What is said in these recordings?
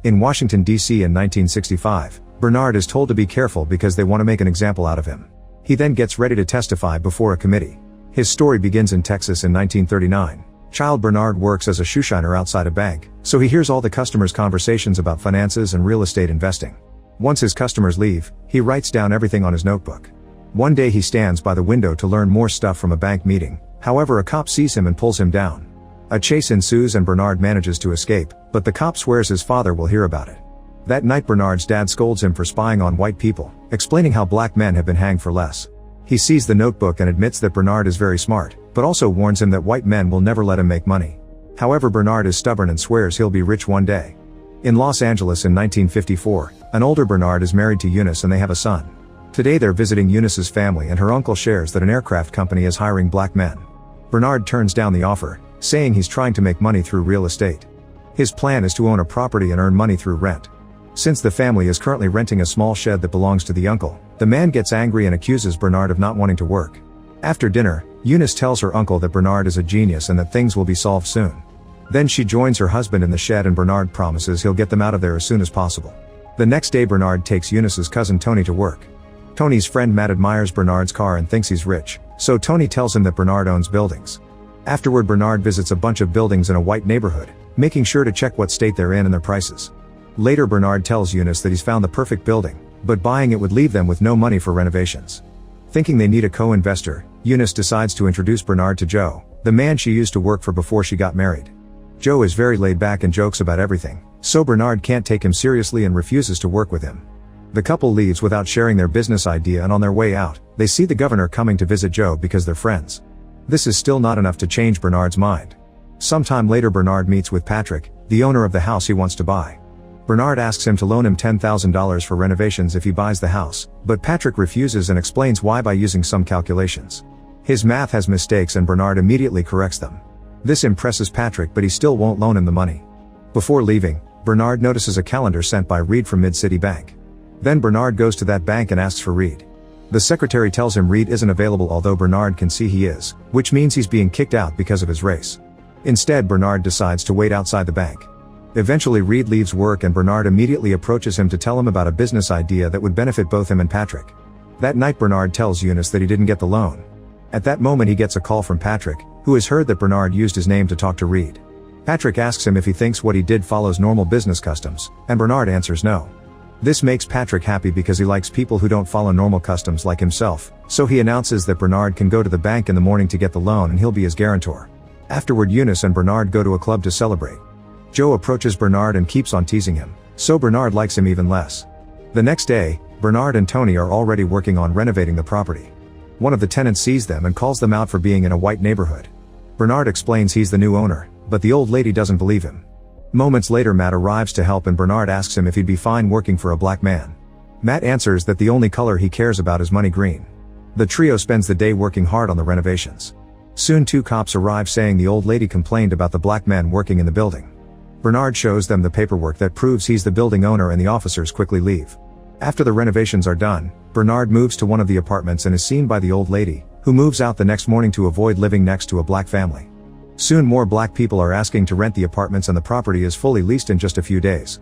In Washington, D.C. in 1965, Bernard is told to be careful because they want to make an example out of him. He then gets ready to testify before a committee. His story begins in Texas in 1939. Child Bernard works as a shoeshiner outside a bank, so he hears all the customers' conversations about finances and real estate investing. Once his customers leave, he writes down everything on his notebook. One day he stands by the window to learn more stuff from a bank meeting, however a cop sees him and pulls him down. A chase ensues and Bernard manages to escape, but the cop swears his father will hear about it. That night Bernard's dad scolds him for spying on white people, explaining how black men have been hanged for less. He sees the notebook and admits that Bernard is very smart, but also warns him that white men will never let him make money. However, Bernard is stubborn and swears he'll be rich one day. In Los Angeles in 1954, an older Bernard is married to Eunice and they have a son. Today they're visiting Eunice's family and her uncle shares that an aircraft company is hiring black men. Bernard turns down the offer, saying he's trying to make money through real estate. His plan is to own a property and earn money through rent. Since the family is currently renting a small shed that belongs to the uncle, the man gets angry and accuses Bernard of not wanting to work. After dinner, Eunice tells her uncle that Bernard is a genius and that things will be solved soon. Then she joins her husband in the shed and Bernard promises he'll get them out of there as soon as possible. The next day Bernard takes Eunice's cousin Tony to work. Tony's friend Matt admires Bernard's car and thinks he's rich, so Tony tells him that Bernard owns buildings. Afterward Bernard visits a bunch of buildings in a white neighborhood, making sure to check what state they're in and their prices. Later Bernard tells Eunice that he's found the perfect building, but buying it would leave them with no money for renovations. Thinking they need a co-investor, Eunice decides to introduce Bernard to Joe, the man she used to work for before she got married. Joe is very laid back and jokes about everything, so Bernard can't take him seriously and refuses to work with him. The couple leaves without sharing their business idea and on their way out, they see the governor coming to visit Joe because they're friends. This is still not enough to change Bernard's mind. Sometime later Bernard meets with Patrick, the owner of the house he wants to buy. Bernard asks him to loan him $10,000 for renovations if he buys the house, but Patrick refuses and explains why by using some calculations. His math has mistakes and Bernard immediately corrects them. This impresses Patrick but he still won't loan him the money. Before leaving, Bernard notices a calendar sent by Reed from Mid-City Bank. Then Bernard goes to that bank and asks for Reed. The secretary tells him Reed isn't available although Bernard can see he is, which means he's being kicked out because of his race. Instead Bernard decides to wait outside the bank. Eventually Reed leaves work and Bernard immediately approaches him to tell him about a business idea that would benefit both him and Patrick. That night Bernard tells Eunice that he didn't get the loan. At that moment he gets a call from Patrick, who has heard that Bernard used his name to talk to Reed. Patrick asks him if he thinks what he did follows normal business customs, and Bernard answers no. This makes Patrick happy because he likes people who don't follow normal customs like himself, so he announces that Bernard can go to the bank in the morning to get the loan and he'll be his guarantor. Afterward Eunice and Bernard go to a club to celebrate. Joe approaches Bernard and keeps on teasing him, so Bernard likes him even less. The next day, Bernard and Tony are already working on renovating the property. One of the tenants sees them and calls them out for being in a white neighborhood. Bernard explains he's the new owner, but the old lady doesn't believe him. Moments later Matt arrives to help and Bernard asks him if he'd be fine working for a black man. Matt answers that the only color he cares about is money green. The trio spends the day working hard on the renovations. Soon two cops arrive saying the old lady complained about the black men working in the building. Bernard shows them the paperwork that proves he's the building owner and the officers quickly leave. After the renovations are done, Bernard moves to one of the apartments and is seen by the old lady, who moves out the next morning to avoid living next to a black family. Soon more black people are asking to rent the apartments and the property is fully leased in just a few days.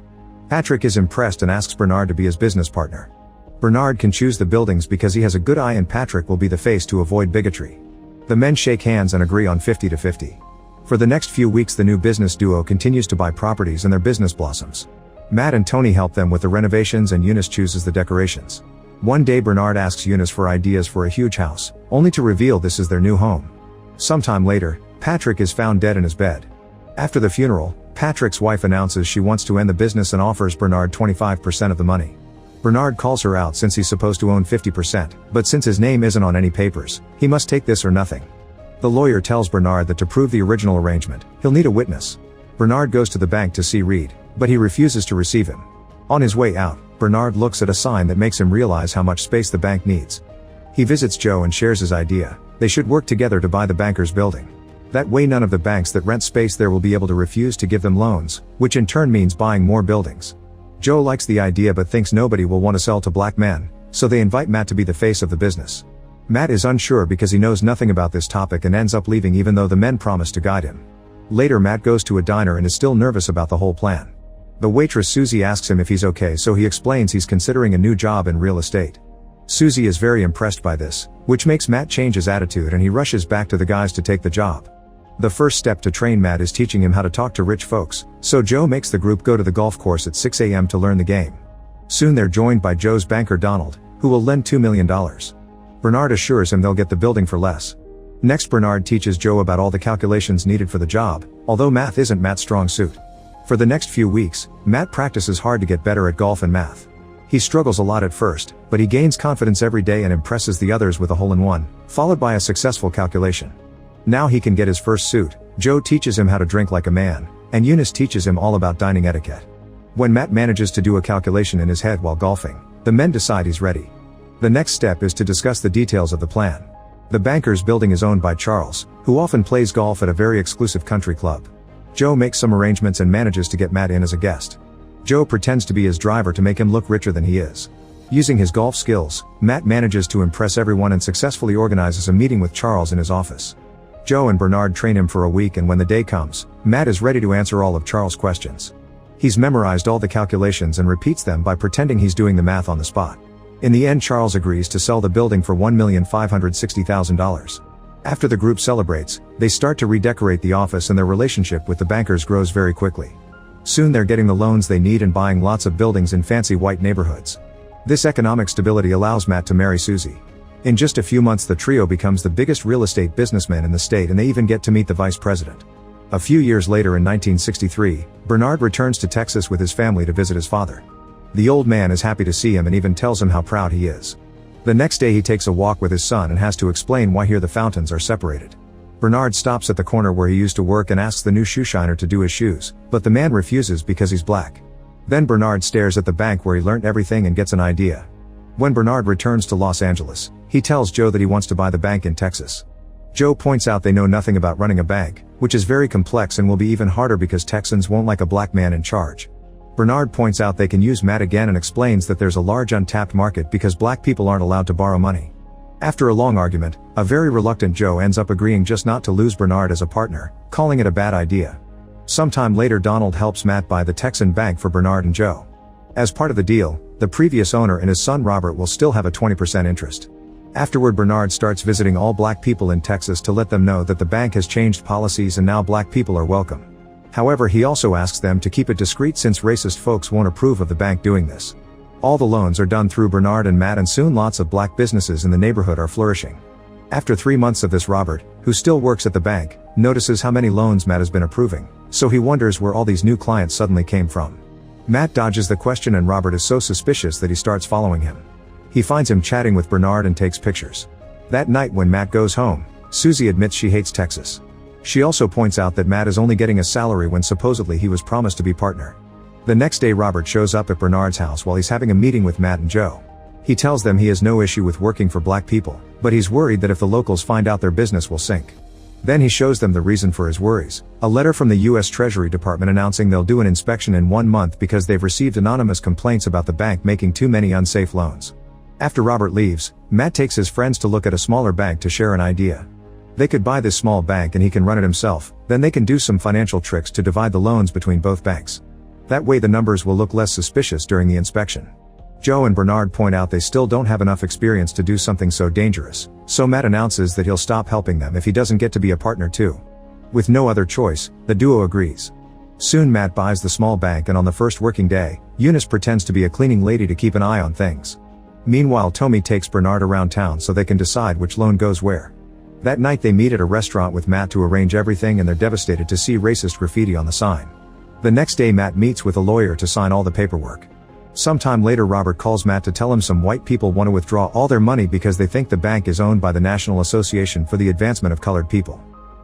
Patrick is impressed and asks Bernard to be his business partner. Bernard can choose the buildings because he has a good eye and Patrick will be the face to avoid bigotry. The men shake hands and agree on 50-50. For the next few weeks the new business duo continues to buy properties and their business blossoms. Matt and Tony help them with the renovations and Eunice chooses the decorations. One day Bernard asks Eunice for ideas for a huge house, only to reveal this is their new home. Sometime later, Patrick is found dead in his bed. After the funeral, Patrick's wife announces she wants to end the business and offers Bernard 25% of the money. Bernard calls her out since he's supposed to own 50%, but since his name isn't on any papers, he must take this or nothing. The lawyer tells Bernard that to prove the original arrangement, he'll need a witness. Bernard goes to the bank to see Reed, but he refuses to receive him. On his way out, Bernard looks at a sign that makes him realize how much space the bank needs. He visits Joe and shares his idea. They should work together to buy the banker's building. That way none of the banks that rent space there will be able to refuse to give them loans, which in turn means buying more buildings. Joe likes the idea but thinks nobody will want to sell to black men, so they invite Matt to be the face of the business. Matt is unsure because he knows nothing about this topic and ends up leaving even though the men promise to guide him. Later Matt goes to a diner and is still nervous about the whole plan. The waitress Susie asks him if he's okay, so he explains he's considering a new job in real estate. Susie is very impressed by this, which makes Matt change his attitude and he rushes back to the guys to take the job. The first step to train Matt is teaching him how to talk to rich folks, so Joe makes the group go to the golf course at 6 a.m. to learn the game. Soon they're joined by Joe's banker Donald, who will lend $2 million. Bernard assures him they'll get the building for less. Next, Bernard teaches Joe about all the calculations needed for the job, although math isn't Matt's strong suit. For the next few weeks, Matt practices hard to get better at golf and math. He struggles a lot at first, but he gains confidence every day and impresses the others with a hole-in-one, followed by a successful calculation. Now he can get his first suit. Joe teaches him how to drink like a man, and Eunice teaches him all about dining etiquette. When Matt manages to do a calculation in his head while golfing, the men decide he's ready. The next step is to discuss the details of the plan. The banker's building is owned by Charles, who often plays golf at a very exclusive country club. Joe makes some arrangements and manages to get Matt in as a guest. Joe pretends to be his driver to make him look richer than he is. Using his golf skills, Matt manages to impress everyone and successfully organizes a meeting with Charles in his office. Joe and Bernard train him for a week, and when the day comes, Matt is ready to answer all of Charles' questions. He's memorized all the calculations and repeats them by pretending he's doing the math on the spot. In the end, Charles agrees to sell the building for $1,560,000. After the group celebrates, they start to redecorate the office and their relationship with the bankers grows very quickly. Soon they're getting the loans they need and buying lots of buildings in fancy white neighborhoods. This economic stability allows Matt to marry Susie. In just a few months, the trio becomes the biggest real estate businessmen in the state, and they even get to meet the vice president. A few years later, in 1963, Bernard returns to Texas with his family to visit his father. The old man is happy to see him and even tells him how proud he is. The next day he takes a walk with his son and has to explain why here the fountains are separated. Bernard stops at the corner where he used to work and asks the new shoe shiner to do his shoes, but the man refuses because he's black. Then Bernard stares at the bank where he learned everything and gets an idea. When Bernard returns to Los Angeles, he tells Joe that he wants to buy the bank in Texas. Joe points out they know nothing about running a bank, which is very complex and will be even harder because Texans won't like a black man in charge. Bernard points out they can use Matt again and explains that there's a large untapped market because black people aren't allowed to borrow money. After a long argument, a very reluctant Joe ends up agreeing just not to lose Bernard as a partner, calling it a bad idea. Sometime later, Donald helps Matt buy the Texan bank for Bernard and Joe. As part of the deal, the previous owner and his son Robert will still have a 20% interest. Afterward, Bernard starts visiting all black people in Texas to let them know that the bank has changed policies and now black people are welcome. However, he also asks them to keep it discreet since racist folks won't approve of the bank doing this. All the loans are done through Bernard and Matt, and soon lots of black businesses in the neighborhood are flourishing. After 3 months of this, Robert, who still works at the bank, notices how many loans Matt has been approving, so he wonders where all these new clients suddenly came from. Matt dodges the question and Robert is so suspicious that he starts following him. He finds him chatting with Bernard and takes pictures. That night when Matt goes home, Susie admits she hates Texas. She also points out that Matt is only getting a salary when supposedly he was promised to be partner. The next day, Robert shows up at Bernard's house while he's having a meeting with Matt and Joe. He tells them he has no issue with working for black people, but he's worried that if the locals find out, their business will sink. Then he shows them the reason for his worries, a letter from the U.S. Treasury Department announcing they'll do an inspection in 1 month because they've received anonymous complaints about the bank making too many unsafe loans. After Robert leaves, Matt takes his friends to look at a smaller bank to share an idea. They could buy this small bank and he can run it himself, then they can do some financial tricks to divide the loans between both banks. That way the numbers will look less suspicious during the inspection. Joe and Bernard point out they still don't have enough experience to do something so dangerous, so Matt announces that he'll stop helping them if he doesn't get to be a partner too. With no other choice, the duo agrees. Soon Matt buys the small bank, and on the first working day, Eunice pretends to be a cleaning lady to keep an eye on things. Meanwhile, Tommy takes Bernard around town so they can decide which loan goes where. That night they meet at a restaurant with Matt to arrange everything, and they're devastated to see racist graffiti on the sign. The next day Matt meets with a lawyer to sign all the paperwork. Sometime later, Robert calls Matt to tell him some white people want to withdraw all their money because they think the bank is owned by the National Association for the Advancement of Colored People.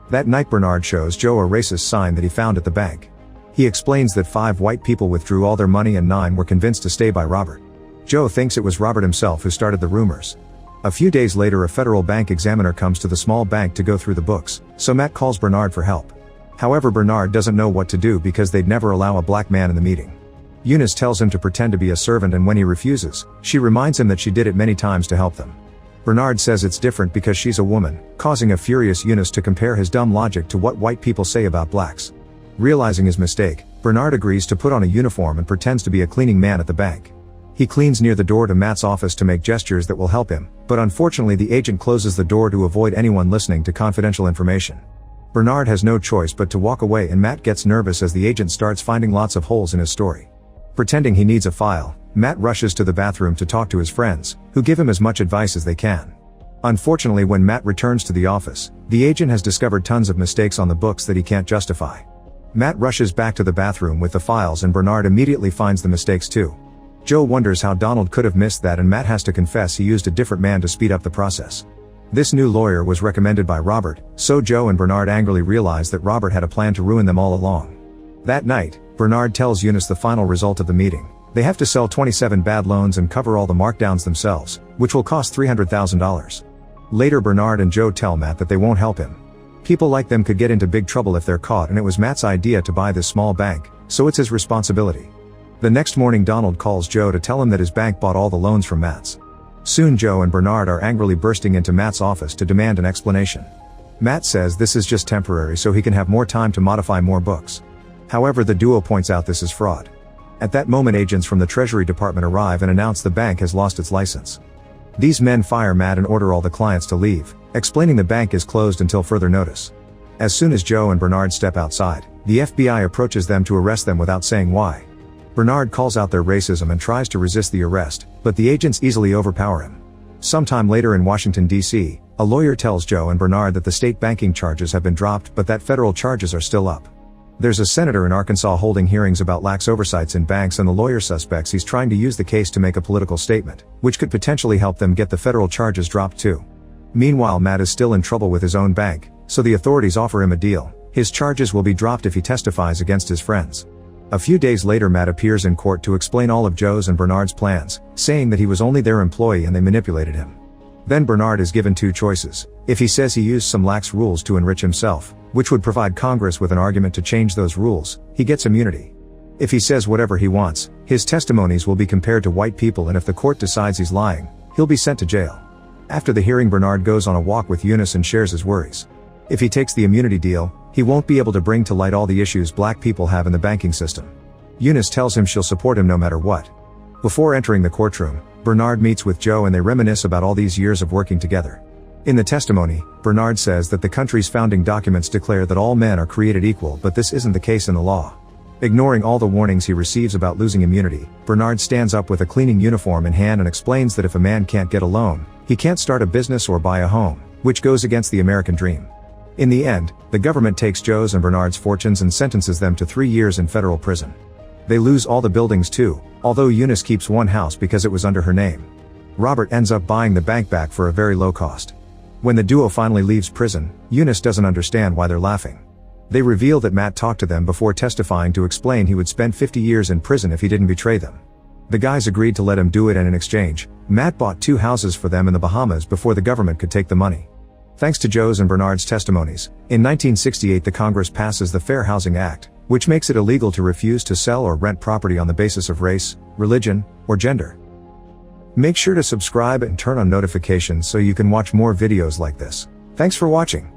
That night Bernard shows Joe a racist sign that he found at the bank. He explains that 5 white people withdrew all their money and 9 were convinced to stay by Robert. Joe thinks it was Robert himself who started the rumors. A few days later, a federal bank examiner comes to the small bank to go through the books, so Matt calls Bernard for help. However, Bernard doesn't know what to do because they'd never allow a black man in the meeting. Eunice tells him to pretend to be a servant, and when he refuses, she reminds him that she did it many times to help them. Bernard says it's different because she's a woman, causing a furious Eunice to compare his dumb logic to what white people say about blacks. Realizing his mistake, Bernard agrees to put on a uniform and pretends to be a cleaning man at the bank. He cleans near the door to Matt's office to make gestures that will help him, but unfortunately the agent closes the door to avoid anyone listening to confidential information. Bernard has no choice but to walk away, and Matt gets nervous as the agent starts finding lots of holes in his story. Pretending he needs a file, Matt rushes to the bathroom to talk to his friends, who give him as much advice as they can. Unfortunately, when Matt returns to the office, the agent has discovered tons of mistakes on the books that he can't justify. Matt rushes back to the bathroom with the files, and Bernard immediately finds the mistakes too. Joe wonders how Donald could have missed that, and Matt has to confess he used a different man to speed up the process. This new lawyer was recommended by Robert, so Joe and Bernard angrily realize that Robert had a plan to ruin them all along. That night, Bernard tells Eunice the final result of the meeting. They have to sell 27 bad loans and cover all the markdowns themselves, which will cost $300,000. Later, Bernard and Joe tell Matt that they won't help him. People like them could get into big trouble if they're caught, and it was Matt's idea to buy this small bank, so it's his responsibility. The next morning, Donald calls Joe to tell him that his bank bought all the loans from Matt's. Soon Joe and Bernard are angrily bursting into Matt's office to demand an explanation. Matt says this is just temporary so he can have more time to modify more books. However, the duo points out this is fraud. At that moment, agents from the Treasury Department arrive and announce the bank has lost its license. These men fire Matt and order all the clients to leave, explaining the bank is closed until further notice. As soon as Joe and Bernard step outside, the FBI approaches them to arrest them without saying why. Bernard calls out their racism and tries to resist the arrest, but the agents easily overpower him. Sometime later in Washington, D.C., a lawyer tells Joe and Bernard that the state banking charges have been dropped, but that federal charges are still up. There's a senator in Arkansas holding hearings about lax oversights in banks, and the lawyer suspects he's trying to use the case to make a political statement, which could potentially help them get the federal charges dropped too. Meanwhile, Matt is still in trouble with his own bank, so the authorities offer him a deal. His charges will be dropped if he testifies against his friends. A few days later, Matt appears in court to explain all of Joe's and Bernard's plans, saying that he was only their employee and they manipulated him. Then Bernard is given two choices. If he says he used some lax rules to enrich himself, which would provide Congress with an argument to change those rules, he gets immunity. If he says whatever he wants, his testimonies will be compared to white people, and if the court decides he's lying, he'll be sent to jail. After the hearing, Bernard goes on a walk with Eunice and shares his worries. If he takes the immunity deal, he won't be able to bring to light all the issues black people have in the banking system. Eunice tells him she'll support him no matter what. Before entering the courtroom, Bernard meets with Joe and they reminisce about all these years of working together. In the testimony, Bernard says that the country's founding documents declare that all men are created equal, but this isn't the case in the law. Ignoring all the warnings he receives about losing immunity, Bernard stands up with a cleaning uniform in hand and explains that if a man can't get a loan, he can't start a business or buy a home, which goes against the American dream. In the end, the government takes Joe's and Bernard's fortunes and sentences them to 3 years in federal prison. They lose all the buildings too, although Eunice keeps one house because it was under her name. Robert ends up buying the bank back for a very low cost. When the duo finally leaves prison, Eunice doesn't understand why they're laughing. They reveal that Matt talked to them before testifying to explain he would spend 50 years in prison if he didn't betray them. The guys agreed to let him do it, and in exchange, Matt bought 2 houses for them in the Bahamas before the government could take the money. Thanks to Joe's and Bernard's testimonies, in 1968 the Congress passes the Fair Housing Act, which makes it illegal to refuse to sell or rent property on the basis of race, religion, or gender. Make sure to subscribe and turn on notifications so you can watch more videos like this. Thanks for watching.